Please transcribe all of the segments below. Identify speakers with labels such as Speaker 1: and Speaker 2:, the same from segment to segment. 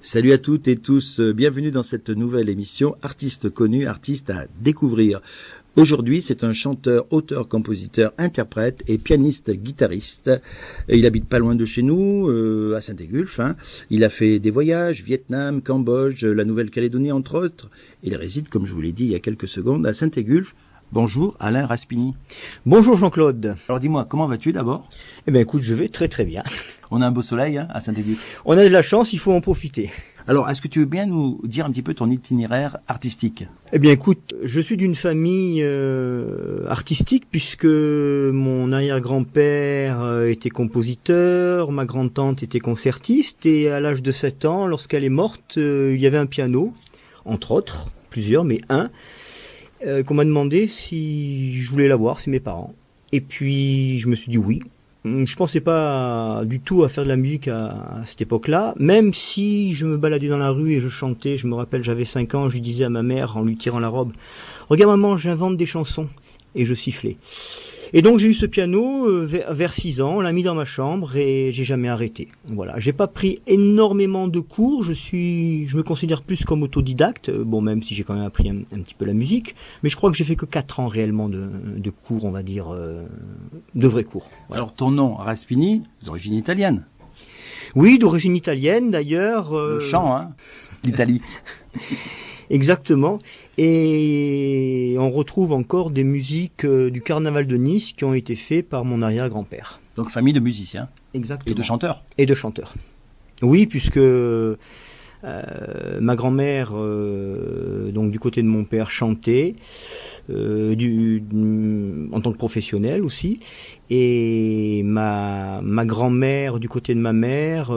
Speaker 1: Salut à toutes et tous, bienvenue dans cette nouvelle émission Artistes connus, artistes à découvrir. Aujourd'hui, c'est un chanteur, auteur, compositeur, interprète et pianiste-guitariste. Il habite pas loin de chez nous, à Saint-Égulphe. Il a fait des voyages, Vietnam, Cambodge, la Nouvelle-Calédonie entre autres. Il réside, comme je vous l'ai dit il y a quelques secondes, à Saint-Égulphe. Bonjour Alain Raspini.
Speaker 2: Bonjour Jean-Claude.
Speaker 1: Alors dis-moi, comment vas-tu d'abord ?
Speaker 2: Eh bien écoute, je vais très très bien.
Speaker 1: On a un beau soleil à Saint-Égulphe.
Speaker 2: On a de la chance, il faut en profiter.
Speaker 1: Alors, est-ce que tu veux bien nous dire un petit peu ton itinéraire artistique ?
Speaker 2: Eh bien écoute, je suis d'une famille artistique puisque mon arrière-grand-père était compositeur, ma grand-tante était concertiste et à l'âge de 7 ans, lorsqu'elle est morte, il y avait un piano, entre autres, plusieurs, mais un, qu'on m'a demandé si je voulais l'avoir, c'est mes parents. Et puis je me suis dit oui. Je pensais pas du tout à faire de la musique à cette époque-là, même si je me baladais dans la rue et je chantais. Je me rappelle, j'avais 5 ans, je lui disais à ma mère en lui tirant la robe, « Regarde maman, j'invente des chansons ». Et je sifflais. Et donc j'ai eu ce piano vers 6 ans, on l'a mis dans ma chambre et j'ai jamais arrêté. Voilà, j'ai pas pris énormément de cours, je me considère plus comme autodidacte, bon même si j'ai quand même appris un petit peu la musique, mais je crois que j'ai fait que 4 ans réellement de cours, on va dire, de vrais cours.
Speaker 1: Voilà. Alors ton nom, Raspini, d'origine italienne.
Speaker 2: Oui, d'origine italienne d'ailleurs.
Speaker 1: Le chant, l'Italie.
Speaker 2: Exactement, et on retrouve encore des musiques du carnaval de Nice qui ont été faites par mon arrière-grand-père.
Speaker 1: Donc famille de musiciens.
Speaker 2: Exactement.
Speaker 1: Et de chanteurs.
Speaker 2: Et de chanteurs. Oui, puisque ma grand-mère, donc du côté de mon père, chantait en tant que professionnelle aussi, et ma grand-mère du côté de ma mère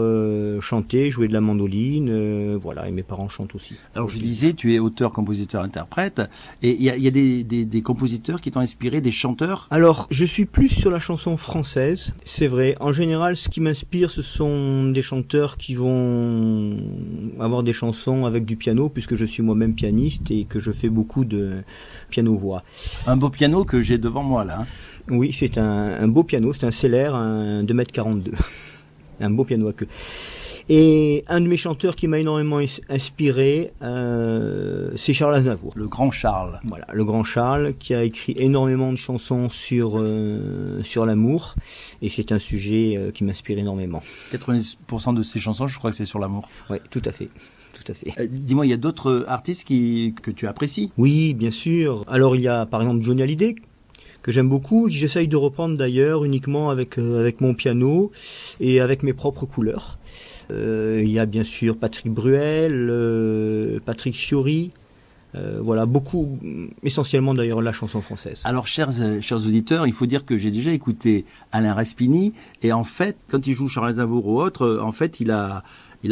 Speaker 2: chantait, jouait de la mandoline, voilà, et mes parents chantent aussi.
Speaker 1: Alors je disais, tu es auteur, compositeur, interprète, et il y a des compositeurs qui t'ont inspiré, des chanteurs.
Speaker 2: Alors je suis plus sur la chanson française, c'est vrai. En général, ce qui m'inspire, ce sont des chanteurs qui vont avoir des chansons avec du piano, puisque je suis moi-même pianiste et que je fais beaucoup de piano-voix.
Speaker 1: Un beau piano que j'ai devant moi là.
Speaker 2: Oui, c'est un beau piano, c'est un Celler, un 2,42 m. Un beau piano à queue. Et un de mes chanteurs qui m'a énormément inspiré, c'est Charles Aznavour.
Speaker 1: Le grand Charles.
Speaker 2: Voilà, le grand Charles qui a écrit énormément de chansons sur l'amour, et c'est un sujet qui m'inspire énormément.
Speaker 1: 90% de ses chansons, je crois que c'est sur l'amour.
Speaker 2: Oui, tout à fait. Tout à fait.
Speaker 1: Dis-moi, il y a d'autres artistes que tu apprécies ?
Speaker 2: Oui, bien sûr. Alors il y a par exemple Johnny Hallyday, que j'aime beaucoup, que j'essaye de reprendre d'ailleurs uniquement avec mon piano et avec mes propres couleurs. Il y a bien sûr Patrick Bruel, Patrick Fiori, voilà, beaucoup, essentiellement d'ailleurs la chanson française.
Speaker 1: Alors chers auditeurs, il faut dire que j'ai déjà écouté Alain Raspini, et en fait, quand il joue Charles Aznavour ou autre, en fait il a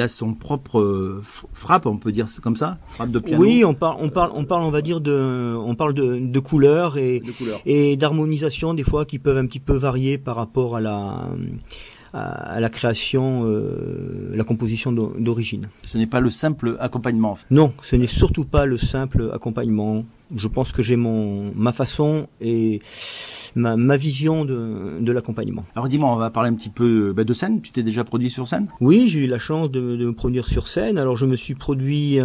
Speaker 1: son propre frappe, on peut dire comme ça, frappe de piano.
Speaker 2: Oui, on parle, on va dire de couleurs et d'harmonisation des fois qui peuvent un petit peu varier par rapport à la création, la composition d'origine.
Speaker 1: Ce n'est pas le simple accompagnement. En fait.
Speaker 2: Non, ce n'est surtout pas le simple accompagnement. Je pense que j'ai ma façon et ma vision de l'accompagnement.
Speaker 1: Alors dis-moi, on va parler un petit peu de scène. Tu t'es déjà produit sur scène ?
Speaker 2: Oui, j'ai eu la chance de me produire sur scène. Alors je me suis produit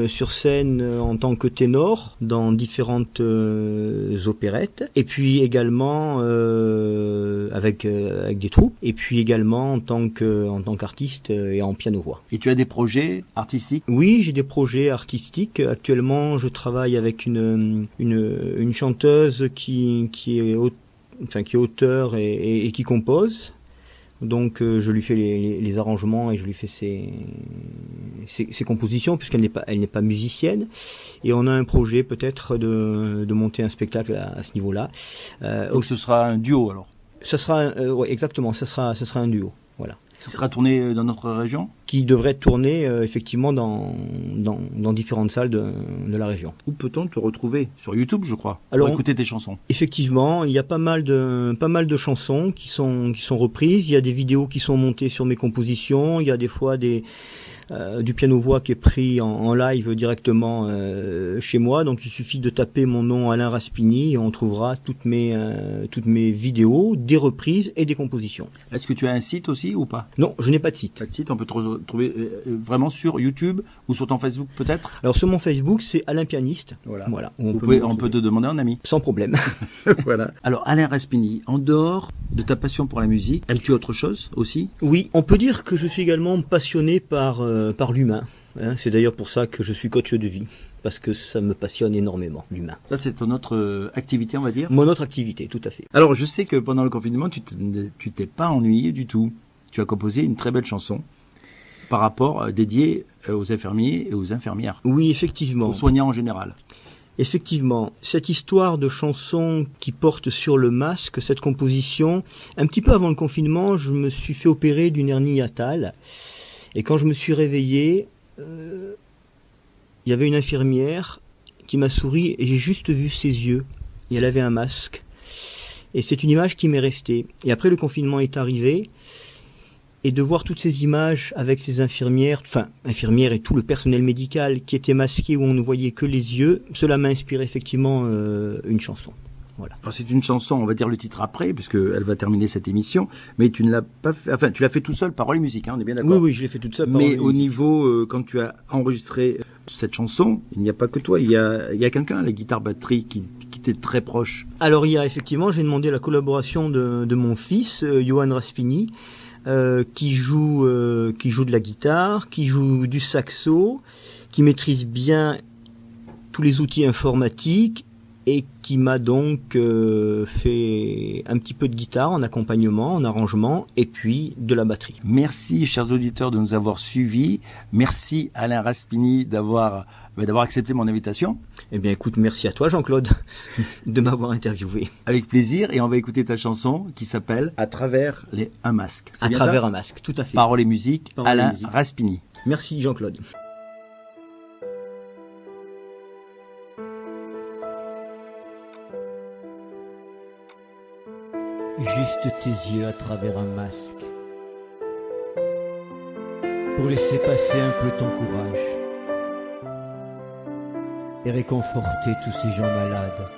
Speaker 2: sur scène en tant que ténor dans différentes opérettes, et puis également avec des troupes, et puis également en tant qu'artiste et en piano-voix.
Speaker 1: Et tu as des projets artistiques ?
Speaker 2: Oui, j'ai des projets artistiques. Actuellement, je travaille avec une chanteuse qui est auteur et qui compose. Donc je lui fais les arrangements et je lui fais ses compositions, puisqu'elle n'est pas musicienne. Et on a un projet peut-être de monter un spectacle à ce niveau-là.
Speaker 1: Donc ce sera un duo alors ?
Speaker 2: Ça sera ouais, exactement, ça sera un duo. Voilà.
Speaker 1: Qui sera tourné dans notre région ?
Speaker 2: Qui devrait tourner effectivement dans différentes salles de la région.
Speaker 1: Où peut-on te retrouver ? Sur YouTube, je crois.
Speaker 2: Alors,
Speaker 1: pour écouter tes chansons.
Speaker 2: Effectivement, il y a pas mal de chansons qui sont reprises. Il y a des vidéos qui sont montées sur mes compositions. Il y a des fois des du piano-voix qui est pris en live directement chez moi. Donc il suffit de taper mon nom Alain Raspigny et on trouvera toutes mes vidéos, des reprises et des compositions.
Speaker 1: Est-ce que tu as un site aussi ou pas?
Speaker 2: Non, je n'ai pas de site.
Speaker 1: Pas de site, on peut te trouver vraiment sur YouTube ou sur ton Facebook peut-être?
Speaker 2: Alors sur mon Facebook, c'est Alain Pianiste. Voilà.
Speaker 1: On peut te demander un ami.
Speaker 2: Sans problème.
Speaker 1: Voilà. Alors Alain Raspigny, en dehors de ta passion pour la musique, aimes-tu autre chose aussi?
Speaker 2: Oui, on peut dire que je suis également passionné par l'humain. C'est d'ailleurs pour ça que je suis coach de vie, parce que ça me passionne énormément, l'humain.
Speaker 1: Ça, c'est ton autre activité, on va dire?
Speaker 2: Mon autre activité, tout à fait.
Speaker 1: Alors, je sais que pendant le confinement, tu t'es pas ennuyé du tout. Tu as composé une très belle chanson par rapport dédiée aux infirmiers et aux infirmières.
Speaker 2: Oui, effectivement.
Speaker 1: Aux soignants en général.
Speaker 2: Effectivement, cette histoire de chanson qui porte sur le masque, cette composition, un petit peu avant le confinement, je me suis fait opérer d'une hernie hiatale. Et quand je me suis réveillé, il y avait une infirmière qui m'a souri et j'ai juste vu ses yeux. Et elle avait un masque. Et c'est une image qui m'est restée. Et après le confinement est arrivé, et de voir toutes ces images avec ces infirmières et tout le personnel médical qui était masqué où on ne voyait que les yeux, cela m'a inspiré effectivement une chanson. Voilà.
Speaker 1: Alors c'est une chanson, on va dire le titre après, puisqu'elle va terminer cette émission, mais tu ne l'as pas fait, enfin tu l'as fait tout seul, paroles et musique, on est bien d'accord?
Speaker 2: Oui, je l'ai fait toute seule.
Speaker 1: Mais au niveau, quand tu as enregistré cette chanson, il n'y a pas que toi, il y a quelqu'un à la guitare-batterie qui t'est très proche.
Speaker 2: Alors il y a effectivement, j'ai demandé la collaboration de mon fils, Johan Raspigny, qui joue de la guitare, qui joue du saxo, qui maîtrise bien tous les outils informatiques et qui m'a donc fait un petit peu de guitare en accompagnement, en arrangement et puis de la batterie.
Speaker 1: Merci chers auditeurs de nous avoir suivis. Merci Alain Raspigny d'avoir accepté mon invitation.
Speaker 2: Eh bien écoute, merci à toi Jean-Claude de m'avoir interviewé.
Speaker 1: Avec plaisir, et on va écouter ta chanson qui s'appelle À travers un masque.
Speaker 2: À travers un masque, tout à fait.
Speaker 1: Paroles et musique, Alain Raspigny.
Speaker 2: Merci Jean-Claude.
Speaker 3: Juste tes yeux à travers un masque, pour laisser passer un peu ton courage et réconforter tous ces gens malades.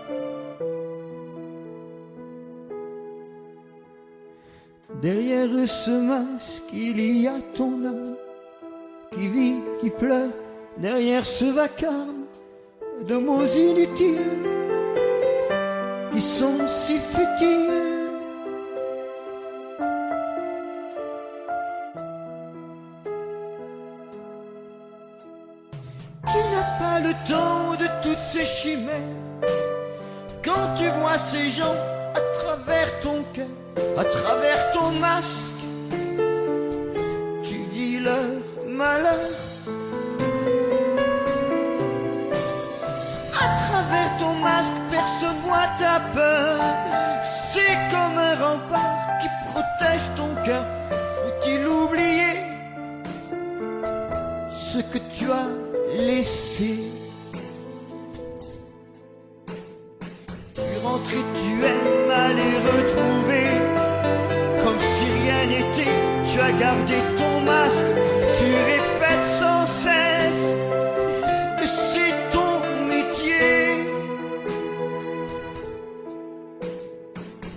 Speaker 3: Derrière ce masque, il y a ton âme qui vit, qui pleure, derrière ce vacarme de mots inutiles qui sont si futiles. Le temps de toutes ces chimères, quand tu vois ces gens à travers ton cœur, à travers ton masque, tu vis leur malheur. À travers ton masque, personne voit ta peur. C'est comme un rempart qui protège ton cœur. Faut-il oublier ce que tu as laissé? Tu rentres et tu aimes aller retrouver, comme si rien n'était. Tu as gardé ton masque, tu répètes sans cesse que c'est ton métier.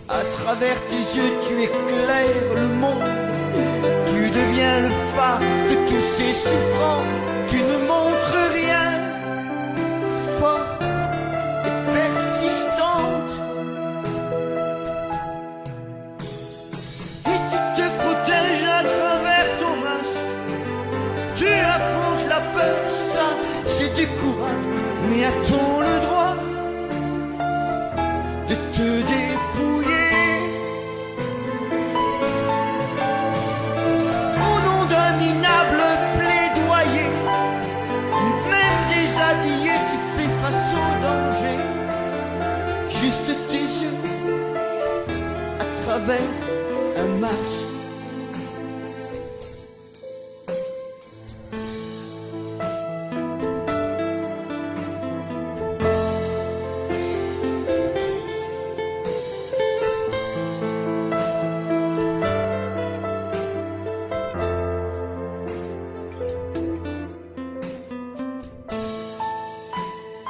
Speaker 3: À travers tes yeux tu éclaires le monde, tu deviens le phare de tous ces souffrants. Tu ne montres rien, fort et persistante, et tu te protèges à travers ton masque. Tu affrontes la peur, ça c'est du courage, mais a-t-on le droit de te dépouiller au nom d'un minable plaidoyer? Même déshabillé, tu fais face au danger. Juste tes yeux à travers un masque.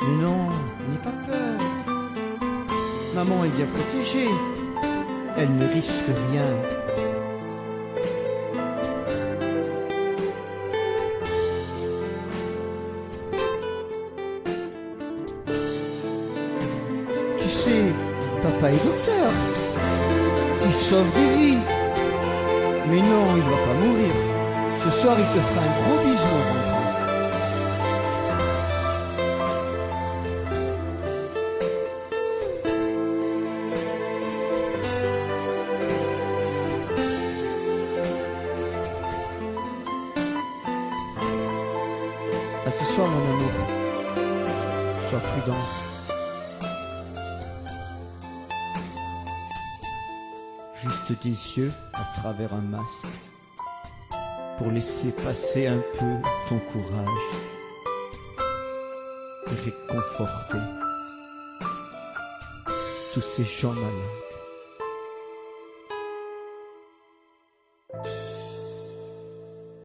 Speaker 3: Mais non, n'aie pas peur. Maman est bien protégée. Elle ne risque rien. Tu sais, papa est docteur. Il sauve des vies. Mais non, il ne va pas mourir. Ce soir, il te fera un gros bisou, mon enfant. À ce soir, mon amour. Sois prudent. Juste des yeux à travers un masque pour laisser passer un peu ton courage et réconforter tous ces gens malades.